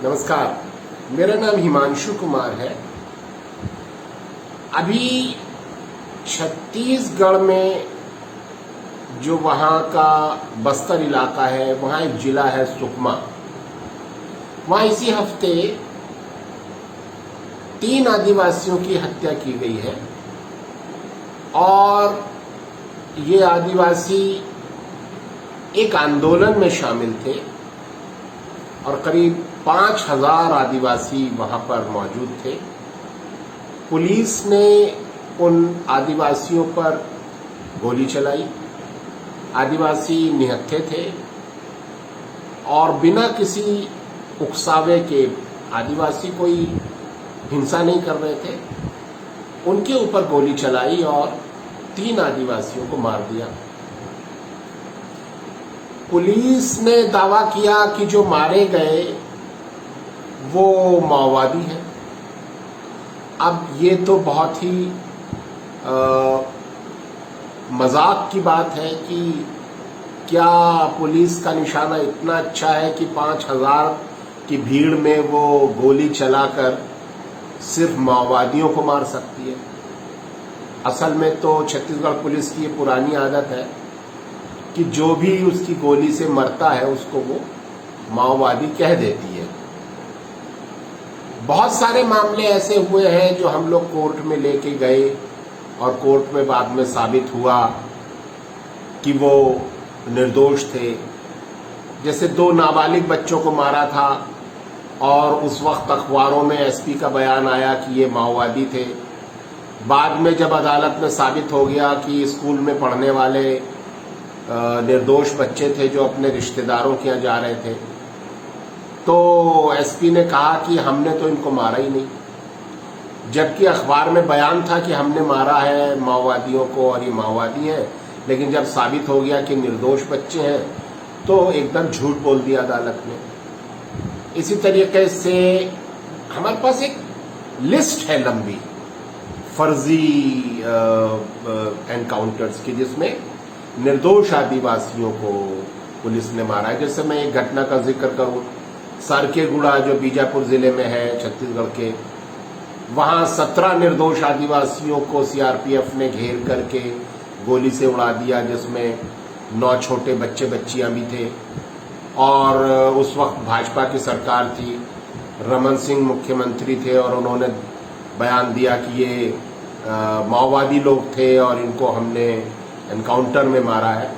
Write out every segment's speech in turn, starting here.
नमस्कार, मेरा नाम हिमांशु कुमार है। अभी छत्तीसगढ़ में जो वहाँ का बस्तर इलाका है, वहाँ एक जिला है सुकमा। वहाँ इसी हफ्ते 3 आदिवासियों की हत्या की गई है और ये आदिवासी एक आंदोलन में शामिल थे और करीब 5000 आदिवासी वहां पर मौजूद थे। पुलिस ने उन आदिवासियों पर गोली चलाई। आदिवासी निहत्थे थे और बिना किसी उकसावे के, आदिवासी कोई हिंसा नहीं कर रहे थे, उनके ऊपर गोली चलाई और 3 आदिवासियों को मार दिया। पुलिस ने दावा किया कि जो मारे गए वो माओवादी हैं। अब ये तो बहुत ही मजाक की बात है कि क्या पुलिस का निशाना इतना अच्छा है कि 5000 की भीड़ में वो गोली चलाकर सिर्फ माओवादियों को मार सकती है। असल में तो छत्तीसगढ़ पुलिस की ये पुरानी आदत है कि जो भी उसकी गोली से मरता है उसको वो माओवादी कह देती है। बहुत सारे मामले ऐसे हुए हैं जो हम लोग कोर्ट में लेके गए और कोर्ट में बाद में साबित हुआ कि वो निर्दोष थे। जैसे 2 नाबालिग बच्चों को मारा था और उस वक्त अखबारों में एसपी का बयान आया कि ये माओवादी थे। बाद में जब अदालत में साबित हो गया कि स्कूल में पढ़ने वाले निर्दोष बच्चे थे जो अपने रिश्तेदारों के यहाँ जा रहे थे, तो एसपी ने कहा कि हमने तो इनको मारा ही नहीं, जबकि अखबार में बयान था कि हमने मारा है माओवादियों को और ये माओवादी हैं। लेकिन जब साबित हो गया कि निर्दोष बच्चे हैं तो एकदम झूठ बोल दिया अदालत ने। इसी तरीके से हमारे पास एक लिस्ट है लंबी फर्जी एनकाउंटर्स की, जिसमें निर्दोष आदिवासियों को पुलिस ने मारा है। जैसे मैं एक घटना का जिक्र करूं, सारकेगुड़ा जो बीजापुर जिले में है छत्तीसगढ़ के, वहां 17 निर्दोष आदिवासियों को सीआरपीएफ ने घेर करके गोली से उड़ा दिया, जिसमें 9 छोटे बच्चे बच्चियां भी थे। और उस वक्त भाजपा की सरकार थी, रमन सिंह मुख्यमंत्री थे और उन्होंने बयान दिया कि ये माओवादी लोग थे और इनको हमने एनकाउंटर में मारा है।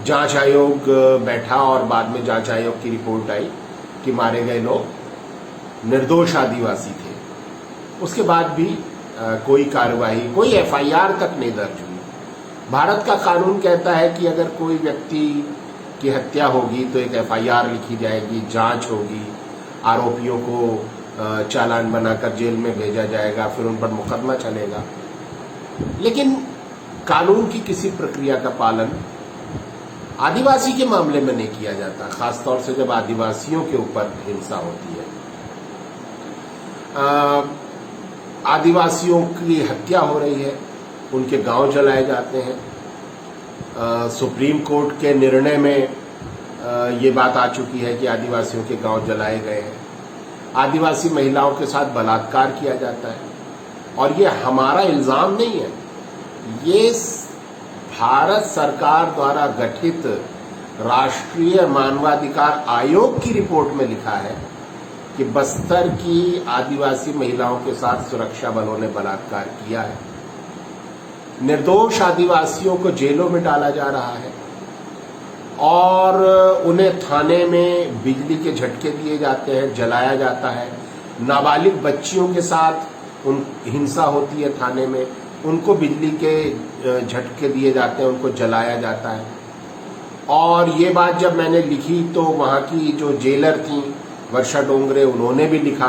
जांच आयोग बैठा और बाद में जांच आयोग की रिपोर्ट आई कि मारे गए लोग निर्दोष आदिवासी थे। उसके बाद भी कोई कार्रवाई, कोई एफआईआर तक नहीं दर्ज हुई। भारत का कानून कहता है कि अगर कोई व्यक्ति की हत्या होगी तो एक एफआईआर लिखी जाएगी, जांच होगी, आरोपियों को चालान बनाकर जेल में भेजा जाएगा, फिर उन पर मुकदमा चलेगा। लेकिन कानून की किसी प्रक्रिया का पालन आदिवासी के मामले में नहीं किया जाता, खासतौर से जब आदिवासियों के ऊपर हिंसा होती है। आदिवासियों की हत्या हो रही है, उनके गांव जलाए जाते हैं। सुप्रीम कोर्ट के निर्णय में ये बात आ चुकी है कि आदिवासियों के गांव जलाए गए हैं। आदिवासी महिलाओं के साथ बलात्कार किया जाता है और ये हमारा इल्जाम नहीं है, ये भारत सरकार द्वारा गठित राष्ट्रीय मानवाधिकार आयोग की रिपोर्ट में लिखा है कि बस्तर की आदिवासी महिलाओं के साथ सुरक्षा बलों ने बलात्कार किया है। निर्दोष आदिवासियों को जेलों में डाला जा रहा है और उन्हें थाने में बिजली के झटके दिए जाते हैं, जलाया जाता है। नाबालिग बच्चियों के साथ हिंसा होती है थाने में, उनको बिजली के झटके दिए जाते हैं, उनको जलाया जाता है। और ये बात जब मैंने लिखी तो वहाँ की जो जेलर थी वर्षा डोंगरे, उन्होंने भी लिखा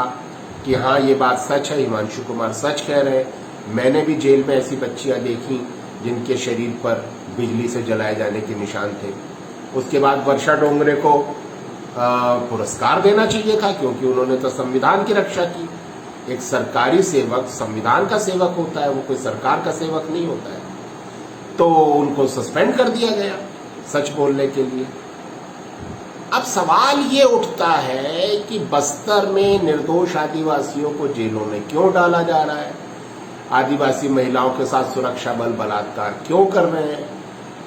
कि हाँ ये बात सच है, हिमांशु कुमार सच कह रहे हैं, मैंने भी जेल में ऐसी बच्चियां देखी जिनके शरीर पर बिजली से जलाए जाने के निशान थे। उसके बाद वर्षा डोंगरे को पुरस्कार देना चाहिए था, क्योंकि उन्होंने तो संविधान की रक्षा की। एक सरकारी सेवक संविधान का सेवक होता है, वो कोई सरकार का सेवक नहीं होता है। तो उनको सस्पेंड कर दिया गया सच बोलने के लिए। अब सवाल ये उठता है कि बस्तर में निर्दोष आदिवासियों को जेलों में क्यों डाला जा रहा है, आदिवासी महिलाओं के साथ सुरक्षा बल बलात्कार क्यों कर रहे हैं,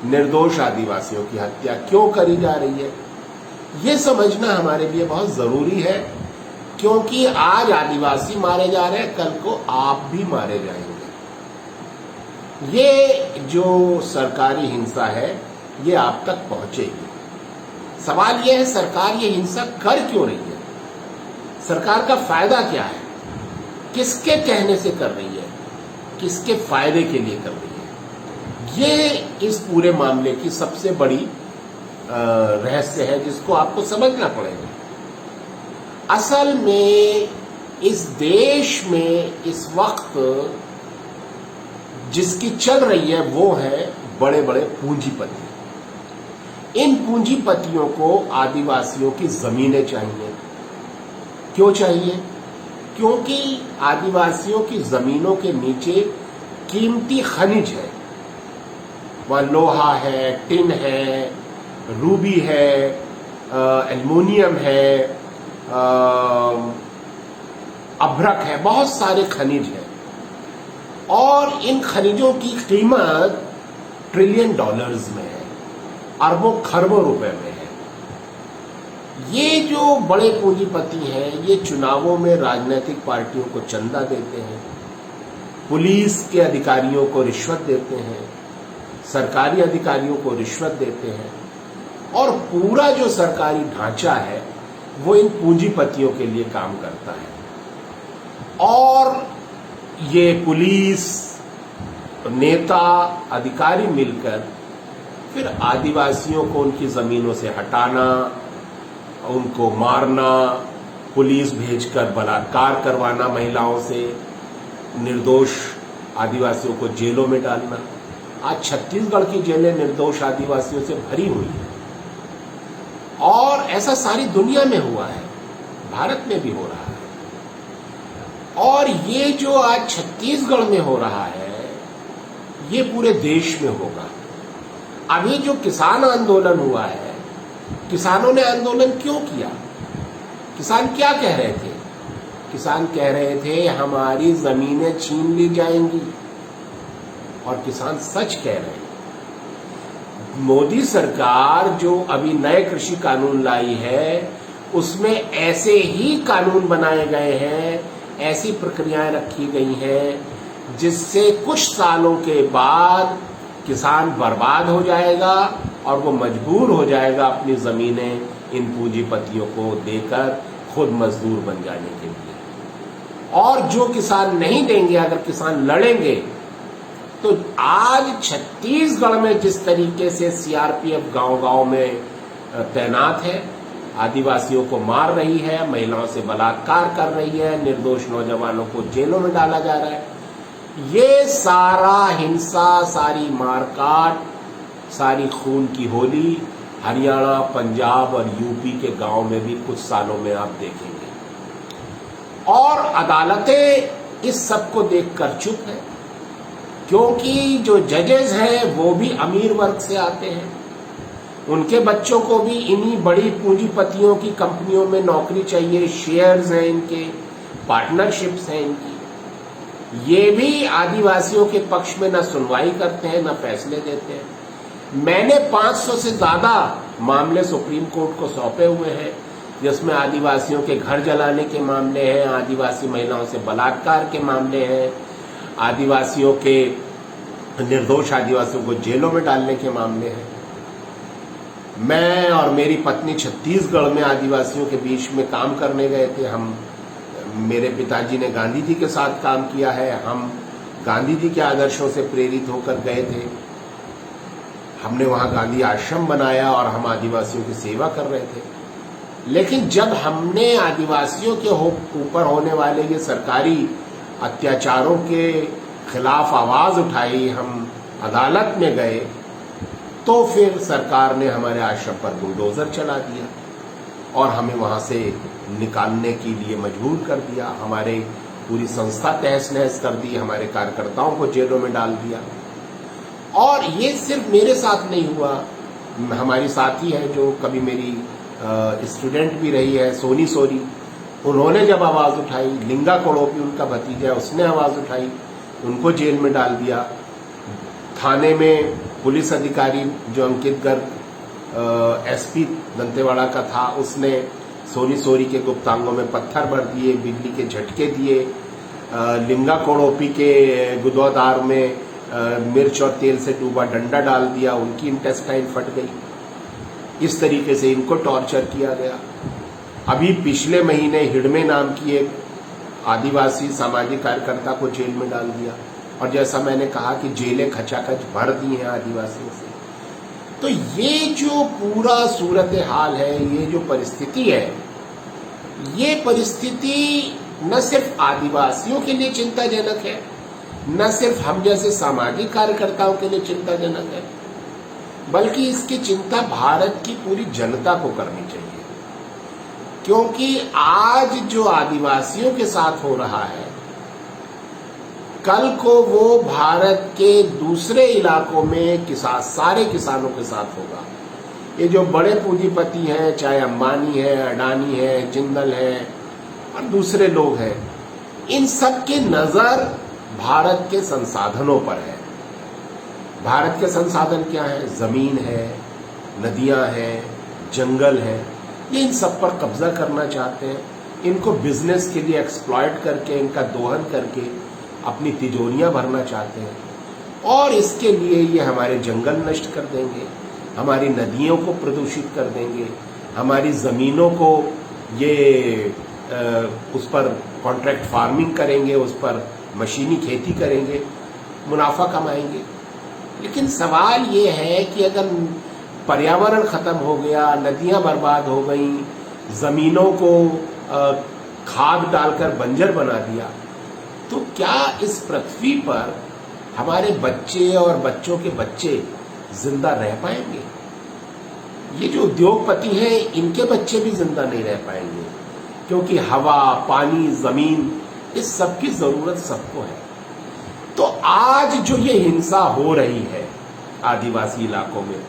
निर्दोष आदिवासियों की हत्या क्यों करी जा रही है। ये समझना हमारे लिए बहुत जरूरी है, क्योंकि आज आदिवासी मारे जा रहे हैं, कल को आप भी मारे जाएंगे। ये जो सरकारी हिंसा है ये आप तक पहुंचेगी। सवाल यह है, सरकार ये हिंसा कर क्यों रही है, सरकार का फायदा क्या है, किसके कहने से कर रही है, किसके फायदे के लिए कर रही है। ये इस पूरे मामले की सबसे बड़ी रहस्य है जिसको आपको समझना पड़ेगा। असल में इस देश में इस वक्त जिसकी चल रही है वो है बड़े बड़े पूंजीपति। इन पूंजीपतियों को आदिवासियों की जमीनें चाहिए। क्यों चाहिए? क्योंकि आदिवासियों की जमीनों के नीचे कीमती खनिज है, वहां लोहा है, टिन है, रूबी है, एल्युमिनियम है, अभ्रक है, बहुत सारे खनिज हैं और इन खनिजों की कीमत ट्रिलियन डॉलर्स में है, अरबों खरबों रुपए में है। ये जो बड़े पूंजीपति हैं ये चुनावों में राजनीतिक पार्टियों को चंदा देते हैं, पुलिस के अधिकारियों को रिश्वत देते हैं, सरकारी अधिकारियों को रिश्वत देते हैं और पूरा जो सरकारी ढांचा है वो इन पूंजीपतियों के लिए काम करता है। और ये पुलिस, नेता, अधिकारी मिलकर फिर आदिवासियों को उनकी जमीनों से हटाना, उनको मारना, पुलिस भेजकर बलात्कार करवाना महिलाओं से, निर्दोष आदिवासियों को जेलों में डालना। आज छत्तीसगढ़ की जेलें निर्दोष आदिवासियों से भरी हुई है और ऐसा सारी दुनिया में हुआ है, भारत में भी हो रहा है। और ये जो आज छत्तीसगढ़ में हो रहा है ये पूरे देश में होगा। अभी जो किसान आंदोलन हुआ है, किसानों ने आंदोलन क्यों किया? किसान क्या कह रहे थे? किसान कह रहे थे हमारी जमीनें छीन ली जाएंगी, और किसान सच कह रहे हैं। मोदी सरकार जो अभी नए कृषि कानून लाई है उसमें ऐसे ही कानून बनाए गए हैं, ऐसी प्रक्रियाएं रखी गई हैं जिससे कुछ सालों के बाद किसान बर्बाद हो जाएगा और वो मजबूर हो जाएगा अपनी जमीनें इन पूंजीपतियों को देकर खुद मजदूर बन जाने के लिए। और जो किसान नहीं देंगे, अगर किसान लड़ेंगे, तो आज छत्तीसगढ़ में जिस तरीके से सीआरपीएफ गांव-गांव में तैनात है, आदिवासियों को मार रही है, महिलाओं से बलात्कार कर रही है, निर्दोष नौजवानों को जेलों में डाला जा रहा है, ये सारा हिंसा, सारी मारकाट, सारी खून की होली हरियाणा, पंजाब और यूपी के गांव में भी कुछ सालों में आप देखेंगे। और अदालतें इस सब को देखकर चुप है, क्योंकि जो जजेस हैं वो भी अमीर वर्ग से आते हैं, उनके बच्चों को भी इन्हीं बड़ी पूंजीपतियों की कंपनियों में नौकरी चाहिए, शेयर्स हैं इनके, पार्टनरशिप्स हैं इनकी। ये भी आदिवासियों के पक्ष में न सुनवाई करते हैं, न फैसले देते हैं। मैंने 500 से ज्यादा मामले सुप्रीम कोर्ट को सौंपे हुए हैं, जिसमें आदिवासियों के घर जलाने के मामले हैं, आदिवासी महिलाओं से बलात्कार के मामले हैं, आदिवासियों के, निर्दोष आदिवासियों को जेलों में डालने के मामले हैं। मैं और मेरी पत्नी छत्तीसगढ़ में आदिवासियों के बीच में काम करने गए थे। मेरे पिताजी ने गांधी जी के साथ काम किया है, हम गांधी जी के आदर्शों से प्रेरित होकर गए थे। हमने वहां गांधी आश्रम बनाया और हम आदिवासियों की सेवा कर रहे थे। लेकिन जब हमने आदिवासियों के ऊपर होने वाले ये सरकारी अत्याचारों के खिलाफ आवाज उठाई, हम अदालत में गए, तो फिर सरकार ने हमारे आश्रम पर बुलडोजर चला दिया और हमें वहां से निकालने के लिए मजबूर कर दिया। हमारे पूरी संस्था तहस नहस कर दी, हमारे कार्यकर्ताओं को जेलों में डाल दिया। और ये सिर्फ मेरे साथ नहीं हुआ, हमारी साथी है जो कभी मेरी स्टूडेंट भी रही है, सोनी सोरी, उन्होंने जब आवाज़ उठाई, लिंगा कोड़ोपी उनका भतीजा, उसने आवाज़ उठाई, उनको जेल में डाल दिया। थाने में पुलिस अधिकारी जो अंकित गर्ग एसपी दंतेवाड़ा का था, उसने सोनी सोरी के गुप्तांगों में पत्थर भर दिए, बिजली के झटके दिए, लिंगा कोड़ोपी के गुदौदार में मिर्च और तेल से डूबा डंडा डाल दिया, उनकी इंटेस्टाइन फट गई। इस तरीके से इनको टॉर्चर किया गया। अभी पिछले महीने हिडमे नाम की एक आदिवासी सामाजिक कार्यकर्ता को जेल में डाल दिया, और जैसा मैंने कहा कि जेलें खचाखच भर दी हैं आदिवासियों से। तो ये जो पूरा सूरत हाल है, ये जो परिस्थिति है, ये परिस्थिति न सिर्फ आदिवासियों के लिए चिंताजनक है, न सिर्फ हम जैसे सामाजिक कार्यकर्ताओं के लिए चिंताजनक है, बल्कि इसकी चिंता भारत की पूरी जनता को करनी चाहिए। क्योंकि आज जो आदिवासियों के साथ हो रहा है, कल को वो भारत के दूसरे इलाकों में सारे किसानों के साथ होगा। ये जो बड़े पूंजीपति हैं, चाहे अंबानी है, अडानी है, जिंदल है और दूसरे लोग हैं, इन सब की नजर भारत के संसाधनों पर है। भारत के संसाधन क्या है? जमीन है, नदियां हैं, जंगल है। ये इन सब पर कब्जा करना चाहते हैं। इनको बिजनेस के लिए एक्सप्लॉइट करके, इनका दोहन करके अपनी तिजोरियां भरना चाहते हैं। और इसके लिए ये हमारे जंगल नष्ट कर देंगे, हमारी नदियों को प्रदूषित कर देंगे, हमारी जमीनों को ये उस पर कॉन्ट्रैक्ट फार्मिंग करेंगे, उस पर मशीनी खेती करेंगे, मुनाफा कमाएंगे। लेकिन सवाल ये है कि अगर पर्यावरण खत्म हो गया, नदियां बर्बाद हो गई, जमीनों को खाद डालकर बंजर बना दिया, तो क्या इस पृथ्वी पर हमारे बच्चे और बच्चों के बच्चे जिंदा रह पाएंगे? ये जो उद्योगपति हैं, इनके बच्चे भी जिंदा नहीं रह पाएंगे, क्योंकि हवा, पानी, जमीन, इस सब की जरूरत सबको है। तो आज जो ये हिंसा हो रही है आदिवासी इलाकों में,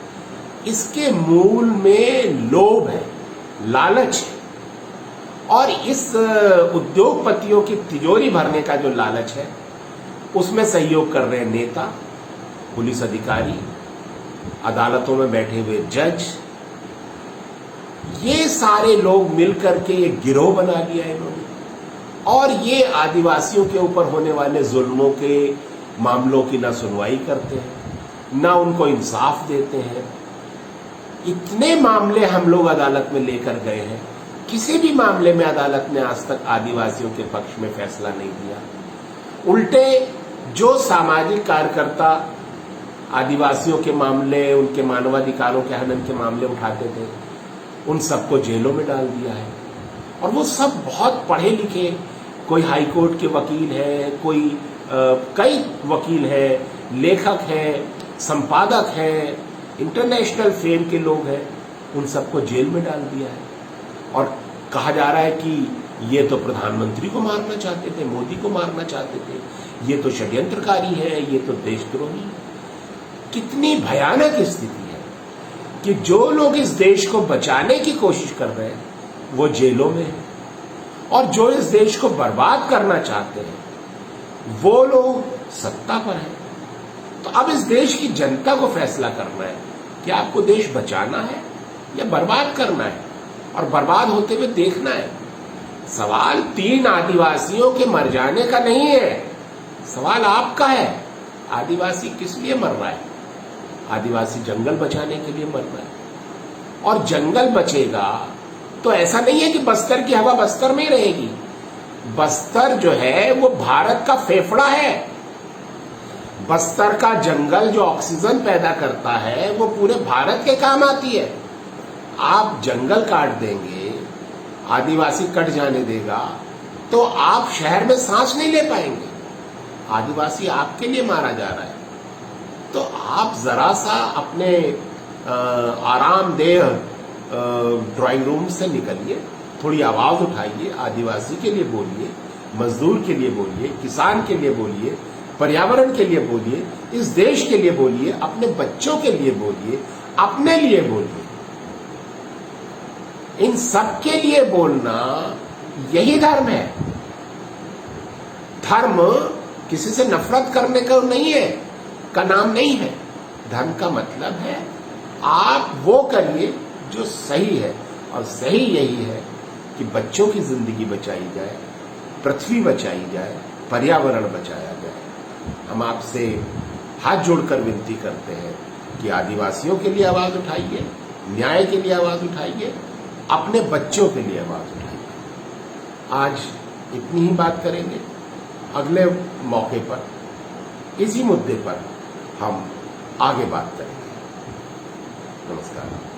इसके मूल में लोभ है, लालच है। और इस उद्योगपतियों की तिजोरी भरने का जो लालच है, उसमें सहयोग कर रहे हैं नेता, पुलिस अधिकारी, अदालतों में बैठे हुए जज। ये सारे लोग मिलकर के एक गिरोह बना लिया है इन्होंने, और ये आदिवासियों के ऊपर होने वाले जुल्मों के मामलों की ना सुनवाई करते हैं, ना उनको इंसाफ देते हैं। इतने मामले हम लोग अदालत में लेकर गए हैं, किसी भी मामले में अदालत ने आज तक आदिवासियों के पक्ष में फैसला नहीं दिया। उल्टे जो सामाजिक कार्यकर्ता आदिवासियों के मामले, उनके मानवाधिकारों के हनन के मामले उठाते थे, उन सबको जेलों में डाल दिया है। और वो सब बहुत पढ़े लिखे, कोई हाईकोर्ट के वकील है, कोई कई वकील है, लेखक है, संपादक है, इंटरनेशनल फेम के लोग हैं, उन सबको जेल में डाल दिया है। और कहा जा रहा है कि ये तो प्रधानमंत्री को मारना चाहते थे, मोदी को मारना चाहते थे, ये तो षड्यंत्रकारी है, ये तो देशद्रोही है। कितनी भयानक स्थिति है कि जो लोग इस देश को बचाने की कोशिश कर रहे हैं वो जेलों में है, और जो इस देश को बर्बाद करना चाहते हैं वो लोग सत्ता पर हैं। तो अब इस देश की जनता को फैसला करना है कि आपको देश बचाना है या बर्बाद करना है, और बर्बाद होते हुए देखना है। सवाल 3 आदिवासियों के मर जाने का नहीं है, सवाल आपका है। आदिवासी किस लिए मर रहा है? आदिवासी जंगल बचाने के लिए मर रहा है। और जंगल बचेगा तो ऐसा नहीं है कि बस्तर की हवा बस्तर में ही रहेगी। बस्तर जो है वो भारत का फेफड़ा है। बस्तर का जंगल जो ऑक्सीजन पैदा करता है वो पूरे भारत के काम आती है। आप जंगल काट देंगे, आदिवासी कट जाने देगा, तो आप शहर में सांस नहीं ले पाएंगे। आदिवासी आपके लिए मारा जा रहा है। तो आप जरा सा अपने आरामदेह ड्राइंग रूम से निकलिए, थोड़ी आवाज उठाइए, आदिवासी के लिए बोलिए, मजदूर के लिए बोलिए, किसान के लिए बोलिए, पर्यावरण के लिए बोलिए, इस देश के लिए बोलिए, अपने बच्चों के लिए बोलिए, अपने लिए बोलिए। इन सबके लिए बोलना यही धर्म है। धर्म किसी से नफरत करने का नहीं है, का नाम नहीं है। धर्म का मतलब है आप वो करिए जो सही है, और सही यही है कि बच्चों की जिंदगी बचाई जाए, पृथ्वी बचाई जाए, पर्यावरण बचाया जाए। हम आपसे हाथ जोड़कर विनती करते हैं कि आदिवासियों के लिए आवाज उठाइए, न्याय के लिए आवाज उठाइए, अपने बच्चों के लिए आवाज उठाइए। आज इतनी ही बात करेंगे। अगले मौके पर इसी मुद्दे पर हम आगे बात करेंगे। नमस्कार।